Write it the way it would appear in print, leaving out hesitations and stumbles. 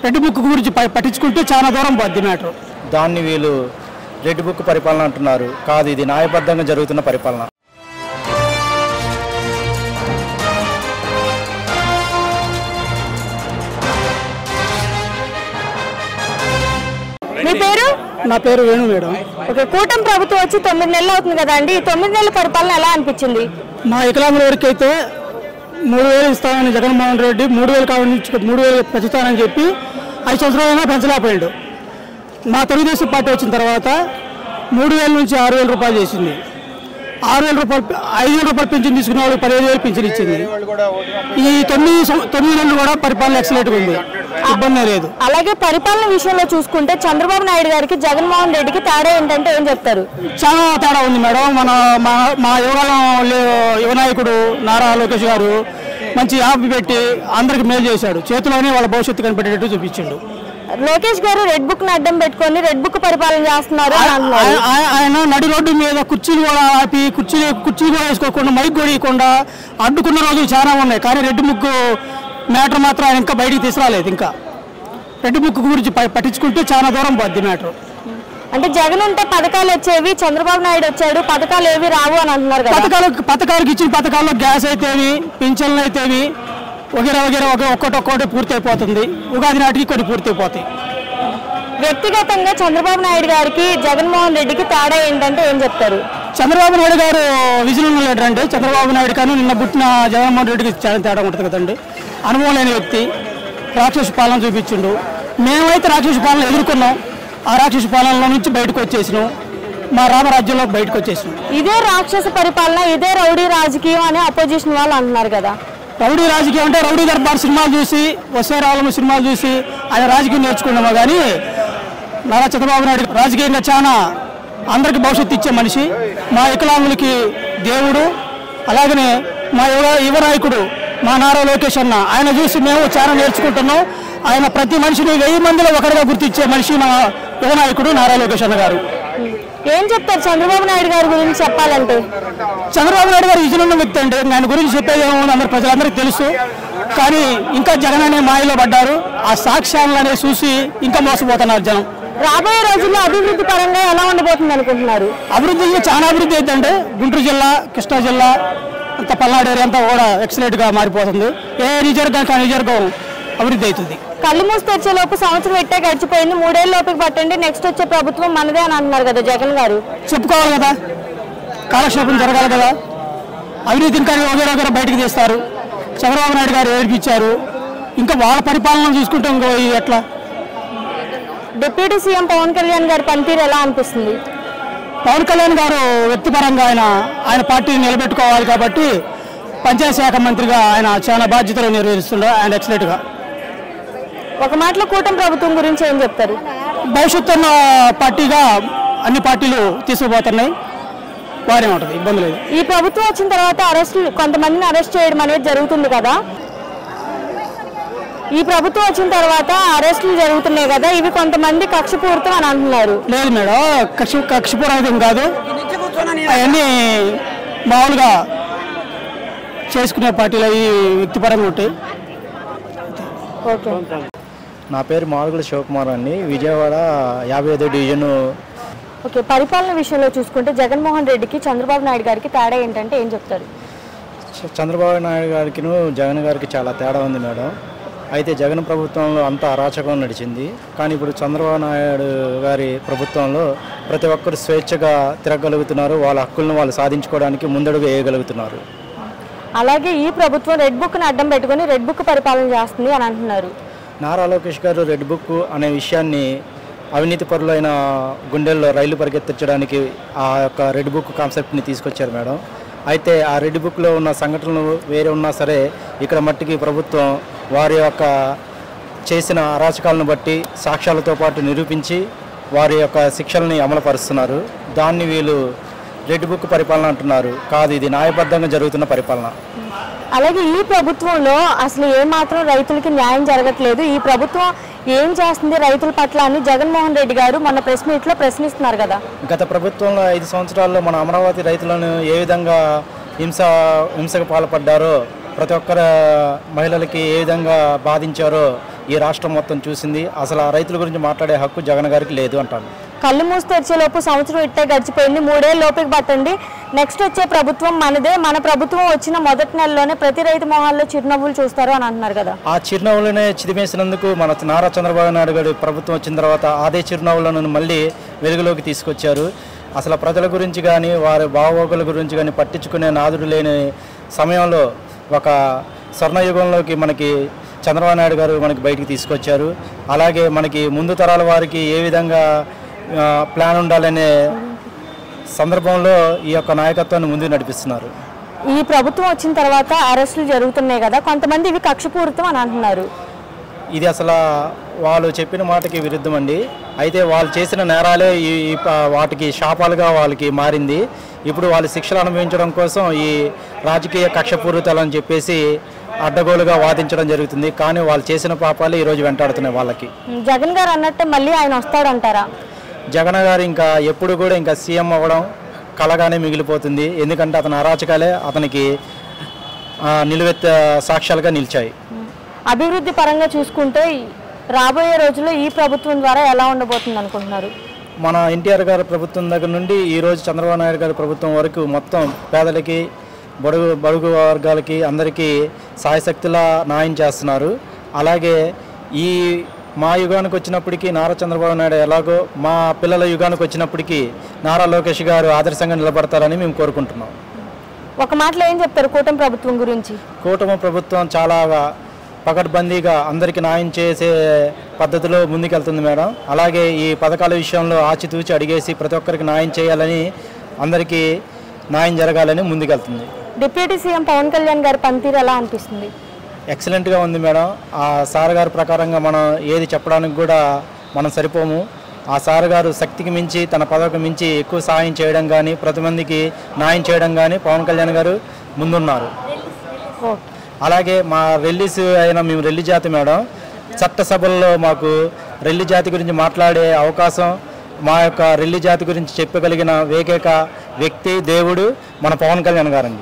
Red book గురించి పట్టించుకుంటే చాలా దూరం పోద్ది మ్యాటర్. దాన్ని వీళ్ళు రెడ్ బుక్ పరిపాలన అంటున్నారు. కాదు, ఇది న్యాయబద్ధంగా జరుగుతున్న పరిపాలన. మీ పేరు? నా పేరు వేణు మేడం. ఓకే, కూటమి ప్రభుత్వం వచ్చి 9 నెలలు అవుతుంది కదా అండి. ఈ 9 నెలల పరిపాలన ఎలా అనిపించింది? మా వికలాంగుల వరకు అయితే 3000 ఇస్తానని జగన్మోహన్ రెడ్డి 3000 కావాలని 3000 పెంచుతానని చెప్పి 5 సంవత్సరాలైనా పెంచలేకపోయాడు. మా తెలుగుదేశం పార్టీ వచ్చిన తర్వాత 3000 నుంచి 6000 రూపాయలు చేసింది. 6000 రూపాయలు 5000 రూపాయలు పెన్షన్ తీసుకునే వాళ్ళకి 15000 పెన్షన్ ఇచ్చింది. ఈ 9 నెలలు కూడా పరిపాలన ఎక్సలెంట్గా ఉంది, ఇబ్బంది లేదు. అలాగే పరిపాలన విషయంలో చూసుకుంటే చంద్రబాబు నాయుడు గారికి జగన్మోహన్ రెడ్డికి తేడా ఏంటంటే ఏం చెప్తారు? చాలా తేడా ఉంది మేడం. మా యువ నాయకుడు నారా లోకేష్ గారు మంచి యాప్ పెట్టి అందరికి మేలు చేశాడు. చేతిలోనే వాళ్ళ భవిష్యత్తు కనిపెట్టేటట్టు చూపించాడు. లోకేష్ గారు రెడ్ బుక్ ని అడ్డం పెట్టుకొని రెడ్ బుక్ పరిపాలన చేస్తున్నారు. ఆయన నడి రోడ్డు మీద కుర్చీలు కూడా ఆపి కుర్చీలు కూడా వేసుకోకుండా మైక్ కూడా ఇవ్వకుండా అడ్డుకున్న రోజులు చాలా ఉన్నాయి. కానీ రెడ్ బుక్ మ్యాటర్ మాత్రం ఆయన ఇంకా బయటికి తీసుకురాలేదు. ఇంకా రెడ్ బుక్ గురించి పట్టించుకుంటే చాలా దూరం పోద్ది మ్యాటర్. అంటే జగన్ ఉంటే పథకాలు వచ్చేవి, చంద్రబాబు నాయుడు వచ్చాడు పథకాలు ఏవి రావు అని అంటున్నారు కదా. పథకాలకు ఇచ్చిన పథకాల్లో గ్యాస్ అయితేవి, పింఛన్లు అయితేవి వగేరా ఒక్కొక్కటి పూర్తి అయిపోతుంది. ఉగాది నాటికి కొన్ని పూర్తి అయిపోతాయి. వ్యక్తిగతంగా చంద్రబాబు నాయుడు గారికి జగన్మోహన్ రెడ్డికి తేడా ఏంటంటే ఏం చెప్తారు? చంద్రబాబు నాయుడు గారు విజన్ ఉన్న లీడర్ అంటే చంద్రబాబు నాయుడు కానీ నిన్న పుట్టిన జగన్మోహన్ రెడ్డికి చాలా తేడా ఉంటుంది కదండి. అనుభవం లేని వ్యక్తి రాక్షస పాలన చూపించిండు. మేమైతే రాక్షస పాలన ఎదుర్కొన్నాం. ఆ రాక్షస పాలనలో నుంచి బయటకు వచ్చేసినాం. మా రామరాజ్యంలో బయటకు వచ్చేసినాం. ఇదే రాక్షస పరిపాలన, ఇదే రౌడీ రాజకీయం అని అపోజిషన్ వాళ్ళు అంటున్నారు కదా. రౌడీ రాజకీయం అంటే రౌడీ దర్బార్ సినిమాలు చూసి, వసేరాలము సినిమాలు చూసి ఆయన రాజకీయం నేర్చుకున్నామో కానీ నారా చంద్రబాబు నాయుడు రాజకీయంగా చాలా అందరికి భవిష్యత్తు ఇచ్చే మనిషి. మా వికలాంగులకి దేవుడు. అలాగనే మా యువ నాయకుడు మా నారా లోకేష్ అన్న, ఆయన చూసి మేము చాలా నేర్చుకుంటున్నాం. ఆయన ప్రతి మనిషిని 1000 మందిలో ఒకరిగా గుర్తించే మనిషి మా యువ నాయకుడు నారా లోకేష్ అన్న గారు. ఏం చెప్తారు చంద్రబాబు నాయుడు గారి గురించి చెప్పాలంటే? చంద్రబాబు నాయుడు గారు విజన్ ఉన్న వ్యక్తి అండి. ఆయన గురించి చెప్పేది ఏమో అందరు ప్రజలందరికీ తెలుసు. కానీ ఇంకా జగన్ అనే మాయలో పడ్డారు. ఆ సాక్ష్యాలను అనేది చూసి ఇంకా మోసపోతున్నారు జనం. రాబోయే రోజుల్లో అభివృద్ధి పరంగా ఎలా ఉండబోతుంది అనుకుంటున్నారు? అభివృద్ధి చాలా అభివృద్ధి అవుతుందంటే గుంటూరు జిల్లా, కృష్ణా జిల్లా అంతా పల్నాడు ఏరియా అంతా కూడా ఎక్సలెంట్గా మారిపోతుంది. ఏ నిజర్గం అభివృద్ధి అవుతుంది. కళ్ళు మూసి తెరిచే లోపు సంవత్సరం పెట్టే గడిచిపోయింది. 3 ఏళ్ళ లోపుకి పట్టండి, నెక్స్ట్ వచ్చే ప్రభుత్వం మనదే అని అంటున్నారు కదా జగన్ గారు. చెప్పుకోవాలి కదా, కాలక్షేపం జరగాలి కదా. అవినీతి ఇంకా వగేరా బయటకు తీస్తారు. చంద్రబాబు నాయుడు గారు ఏడిపించారు. ఇంకా వాళ్ళ పరిపాలన చూసుకుంటే ఇంకో ఎట్లా? డిప్యూటీ సీఎం పవన్ కళ్యాణ్ గారి పనితీరు ఎలా అనిపిస్తుంది? పవన్ కళ్యాణ్ గారు వ్యక్తిపరంగా ఆయన పార్టీని నిలబెట్టుకోవాలి కాబట్టి పంచాయతీ శాఖ మంత్రిగా ఆయన చాలా బాధ్యతలు నిర్వహిస్తున్నారు. ఆయన ఎక్సలెంట్గా. ఒక మాటలో కూటమి ప్రభుత్వం గురించి ఏం చెప్తారు? భవిష్యత్తు ఉన్న పార్టీగా అన్ని పార్టీలు తీసుకుపోతున్నాయి. బాగానే ఉంటుంది, ఇబ్బంది లేదు. ఈ ప్రభుత్వం వచ్చిన తర్వాత కొంతమందిని అరెస్ట్ చేయడం అనేది జరుగుతుంది కదా. ఈ ప్రభుత్వం వచ్చిన తర్వాత అరెస్టులు జరుగుతున్నాయి కదా, ఇవి కొంతమంది కక్షపూరితం అని అంటున్నారు. లేదు మేడం, కక్షపూరితం కాదు. అవన్నీ మామూలుగా చేసుకునే పార్టీలు అవి వ్యక్తిపరంగా ఉంటాయి. ఓకే. నా పేరు మాడుగుల శివకుమార్ అండి, విజయవాడ 55వ డివిజన్. ఓకే, పరిపాలన విషయంలో చూసుకుంటే జగన్మోహన్ రెడ్డికి చంద్రబాబు నాయుడు గారికి తేడా ఏంటంటే ఏం చెప్తారు? చంద్రబాబు నాయుడు గారికి జగన్ గారికి చాలా తేడా ఉంది మేడం. అయితే జగన్ ప్రభుత్వంలో అంతా అరాచకం నడిచింది. కానీ ఇప్పుడు చంద్రబాబు నాయుడు గారి ప్రభుత్వంలో ప్రతి ఒక్కరు స్వేచ్ఛగా తిరగలుగుతున్నారు. వాళ్ళ హక్కులను వాళ్ళు సాధించుకోవడానికి ముందడుగు వేయగలుగుతున్నారు. అలాగే ఈ ప్రభుత్వం రెడ్ బుక్ని అడ్డం పెట్టుకుని రెడ్ బుక్ పరిపాలన చేస్తుంది అని అంటున్నారు. నారా లోకేష్ గారు రెడ్ బుక్ అనే విషయాన్ని అవినీతి పరులైన గుండెల్లో రైలు పరిగెత్తించడానికి ఆ యొక్క రెడ్ బుక్ కాన్సెప్ట్ని తీసుకొచ్చారు మేడం. అయితే ఆ రెడ్ బుక్లో ఉన్న సంఘటనలు వేరే ఉన్నా సరే ఇక్కడ మట్టికి ప్రభుత్వం వారి యొక్క చేసిన అరాచకాలను బట్టి సాక్ష్యాలతో పాటు నిరూపించి వారి యొక్క శిక్షల్ని అమలుపరుస్తున్నారు. దాన్ని వీళ్ళు రెడ్ బుక్ పరిపాలన అంటున్నారు. కాదు, ఇది న్యాయబద్ధంగా జరుగుతున్న పరిపాలన. అలాగే ఈ ప్రభుత్వంలో అసలు ఏమాత్రం రైతులకి న్యాయం జరగట్లేదు. ఈ ప్రభుత్వం ఏం చేస్తుంది రైతుల పట్ల అని జగన్మోహన్ రెడ్డి గారు మన ప్రెస్ మీట్లో ప్రశ్నిస్తున్నారు కదా. గత ప్రభుత్వంలో 5 సంవత్సరాల్లో మన అమరావతి రైతులను ఏ విధంగా హింసకు పాల్పడ్డారో, ప్రతి ఒక్కరు మహిళలకి ఏ విధంగా బాధించారో ఈ రాష్ట్రం మొత్తం చూసింది. అసలు ఆ రైతుల గురించి మాట్లాడే హక్కు జగన్ గారికి లేదు అంటాను. కళ్ళు మూసి తెరిచేలోపు సంవత్సరం ఇట్టే గడిచిపోయింది. 3 ఏళ్ళ లోపలికి పట్టండి. నెక్స్ట్ వచ్చే ప్రభుత్వం మనదే. మన ప్రభుత్వం వచ్చిన మొదటి నెలలోనే ప్రతి రైతు మొహాల్లో చిరునవ్వులు చూస్తారు అని అంటున్నారు కదా. ఆ చిరునవ్వులనే చిదిమేసినందుకు మన నారా చంద్రబాబు నాయుడు గారి ప్రభుత్వం వచ్చిన తర్వాత అదే చిరునవ్వులను మళ్ళీ వెలుగులోకి తీసుకొచ్చారు. అసలు ప్రజల గురించి కానీ వారి బాగోగుల గురించి కానీ పట్టించుకునే నాదుడు లేని సమయంలో ఒక స్వర్ణయుగంలోకి మనకి చంద్రబాబు నాయుడు గారు మనకి బయటికి తీసుకొచ్చారు. అలాగే మనకి ముందు తరాల వారికి ఏ విధంగా ప్లాన్ ఉండాలనే సందర్భంలో ఈ యొక్క నాయకత్వాన్ని ముందుకు నడిపిస్తున్నారు. ఈ ప్రభుత్వం వచ్చిన తర్వాత అరెస్టులు జరుగుతున్నాయి కదా, కొంతమంది ఇవి కక్షపూరితం అని అంటున్నారు. ఇది అసలు వాళ్ళు చెప్పిన మాటకి విరుద్ధం అండి. అయితే వాళ్ళు చేసిన నేరాలే వాటికి శాపాలుగా వాళ్ళకి మారింది. ఇప్పుడు వాళ్ళు శిక్షలు అనుభవించడం కోసం ఈ రాజకీయ కక్షపూరితాలని చెప్పేసి అడ్డగోలుగా వాదించడం జరుగుతుంది. కానీ వాళ్ళు చేసిన పాపాలు ఈరోజు వెంటాడుతున్నాయి వాళ్ళకి. జగన్ గారు అన్నట్టు మళ్ళీ ఆయన వస్తాడంటారా? జగన్ గారు ఇంకా ఎప్పుడు కూడా ఇంకా సీఎం అవ్వడం కలగానే మిగిలిపోతుంది. ఎందుకంటే అతని అరాచకాలే అతనికి నిలువెత్త సాక్ష్యాలుగా నిలిచాయి. అభివృద్ధి పరంగా చూసుకుంటే రాబోయే రోజుల్లో ఈ ప్రభుత్వం ద్వారా ఎలా ఉండబోతుంది అనుకుంటున్నారు? మన ఎన్టీఆర్ గారి ప్రభుత్వం దగ్గర నుండి ఈరోజు చంద్రబాబు నాయుడు గారి ప్రభుత్వం వరకు మొత్తం పేదలకి బడుగు వర్గాలకి అందరికీ సాయశక్తిలా న్యాయం చేస్తున్నారు. అలాగే ఈ మా యుగానికి వచ్చినప్పటికీ నారా చంద్రబాబు నాయుడు ఎలాగో మా పిల్లల యుగానికి వచ్చినప్పటికీ నారా లోకేష్ గారు ఆదర్శంగా నిలబడతారని మేము కోరుకుంటున్నాం. ఒక మాటలో ఏం చెప్తారు కూటమి ప్రభుత్వం గురించి? కూటమి ప్రభుత్వం చాలా పకడ్బందీగా అందరికీ న్యాయం చేసే పద్ధతిలో ముందుకెళ్తుంది మేడం. అలాగే ఈ పథకాల విషయంలో ఆచితూచి అడిగేసి ప్రతి ఒక్కరికి న్యాయం చేయాలని, అందరికీ న్యాయం జరగాలని ముందుకెళ్తుంది. డిప్యూటీ సీఎం పవన్ కళ్యాణ్ గారి పనితీరు ఎలా అనిపిస్తుంది? ఎక్సలెంట్గా ఉంది మేడం. ఆ సార్ గారి ప్రకారంగా మనం ఏది చెప్పడానికి కూడా మనం సరిపోము. ఆ సార్ గారు శక్తికి మించి తన పదవికి మించి ఎక్కువ సహాయం చేయడం కానీ ప్రతి మందికి న్యాయం చేయడం కానీ పవన్ కళ్యాణ్ గారు ముందున్నారు. అలాగే మా రెల్లీస్ అయినా మేము రెల్లి జాతి మేడం. చట్టసభల్లో మాకు రెల్లి జాతి గురించి మాట్లాడే అవకాశం, మా యొక్క రెల్లి జాతి గురించి చెప్పగలిగిన ఏకైక వ్యక్తి దేవుడు మన పవన్ కళ్యాణ్ గారండి.